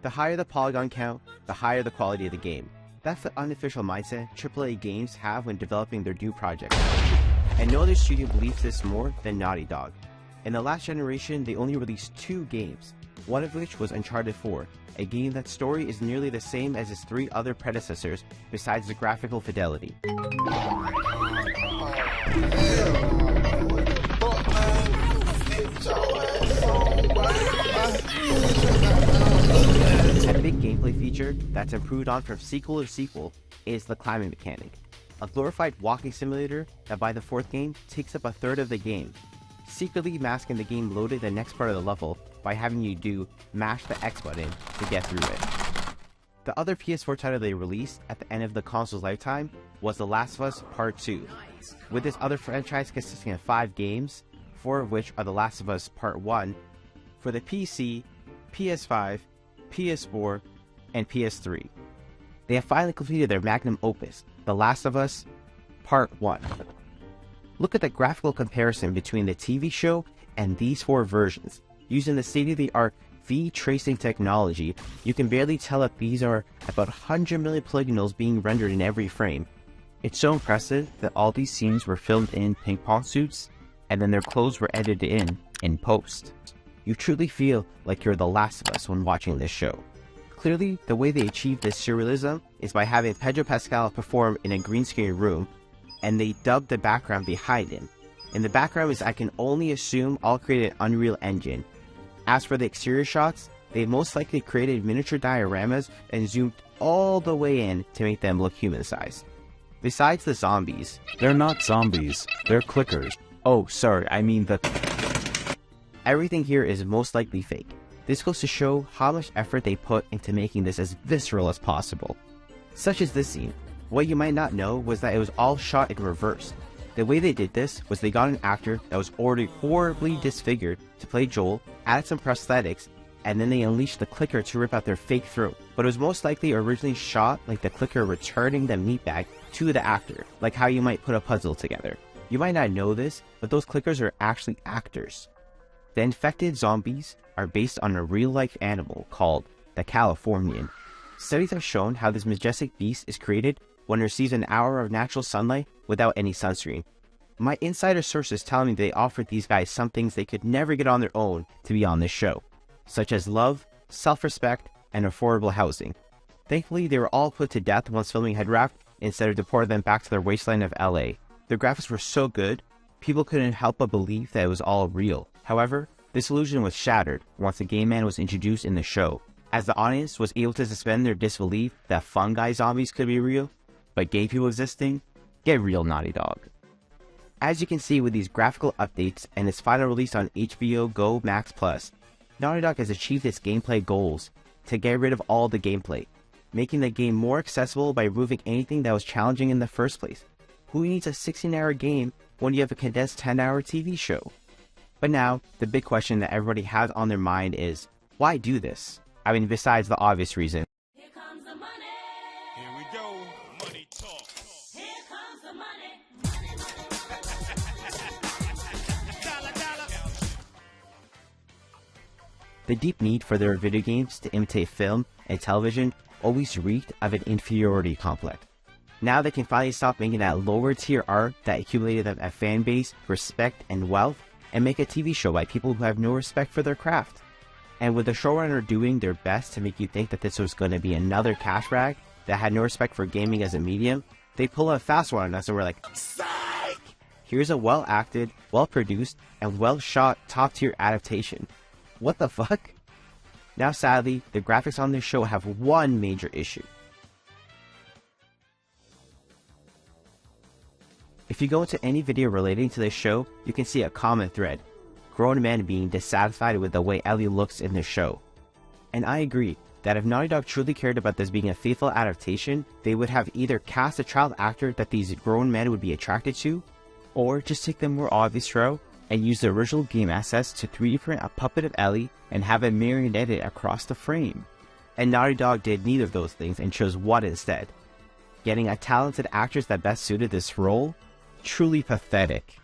The higher the polygon count, the higher the quality of the game. That's the unofficial mindset AAA games have when developing their new projects. And no other studio believes this more than Naughty Dog. In the last generation, they only released 2 games, one of which was Uncharted 4, a game that's story is nearly the same as its 3 other predecessors besides the graphical fidelity. A big gameplay feature that's improved on from sequel to sequel is the climbing mechanic, a glorified walking simulator that by the 4th game takes up a third of the game, secretly masking the game loaded the next part of the level by having you mash the X button to get through it. The other PS4 title they released at the end of the console's lifetime was The Last of Us Part 2, with this other franchise consisting of 5 games, 4 of which are The Last of Us Part 1, for the PC, PS5, PS4, and PS3. They have finally completed their magnum opus, The Last of Us Part 1. Look at the graphical comparison between the TV show and these 4 versions. Using the state-of-the-art V-tracing technology, you can barely tell if these are about 100 million polygonals being rendered in every frame. It's so impressive that all these scenes were filmed in ping pong suits, and then their clothes were edited in post. You truly feel like you're The Last of Us when watching this show. Clearly, the way they achieve this surrealism is by having Pedro Pascal perform in a green screen room, and they dubbed the background behind him. And the background is, I can only assume, all created in Unreal Engine. As for the exterior shots, they most likely created miniature dioramas and zoomed all the way in to make them look human-sized. Besides the zombies... They're not zombies, they're clickers. Oh, sorry, I mean the... Everything here is most likely fake. This goes to show how much effort they put into making this as visceral as possible. Such as this scene. What you might not know was that it was all shot in reverse. The way they did this was they got an actor that was already horribly disfigured to play Joel, added some prosthetics, and then they unleashed the clicker to rip out their fake throat. But it was most likely originally shot like the clicker returning the meat bag to the actor, like how you might put a puzzle together. You might not know this, but those clickers are actually actors. The infected zombies are based on a real-life animal called the Californian. Studies have shown how this majestic beast is created when it receives an hour of natural sunlight without any sunscreen. My insider sources tell me they offered these guys some things they could never get on their own to be on this show, such as love, self-respect, and affordable housing. Thankfully, they were all put to death once filming had wrapped instead of deporting them back to their wasteland of LA. Their graphics were so good, people couldn't help but believe that it was all real. However, this illusion was shattered once the game man was introduced in the show, as the audience was able to suspend their disbelief that fungi zombies could be real, but gay people existing? Get real, Naughty Dog. As you can see with these graphical updates and its final release on HBO Go Max Plus, Naughty Dog has achieved its gameplay goals to get rid of all the gameplay, making the game more accessible by removing anything that was challenging in the first place. Who needs a 16-hour game when you have a condensed 10-hour TV show? But now, the big question that everybody has on their mind is, why do this? I mean, besides the obvious reason. Here comes the money. Here we go. Money talk. Here comes the money. Money, money. Dollar, dollar. The deep need for their video games to imitate film and television always reeked of an inferiority complex. Now they can finally stop making that lower tier art that accumulated them a fan base, respect, and wealth, and make a TV show by people who have no respect for their craft. And with the showrunner doing their best to make you think that this was going to be another cash grab that had no respect for gaming as a medium, they pull a fast one on us and we're like, psych! Here's a well-acted, well-produced, and well-shot top-tier adaptation. What the fuck? Now sadly, the graphics on this show have one major issue. If you go into any video relating to this show, you can see a common thread. Grown men being dissatisfied with the way Ellie looks in the show. And I agree that if Naughty Dog truly cared about this being a faithful adaptation, they would have either cast a child actor that these grown men would be attracted to, or just take the more obvious route and use the original game assets to 3D print a puppet of Ellie and have it marionetted across the frame. And Naughty Dog did neither of those things and chose what instead? Getting a talented actress that best suited this role? Truly pathetic.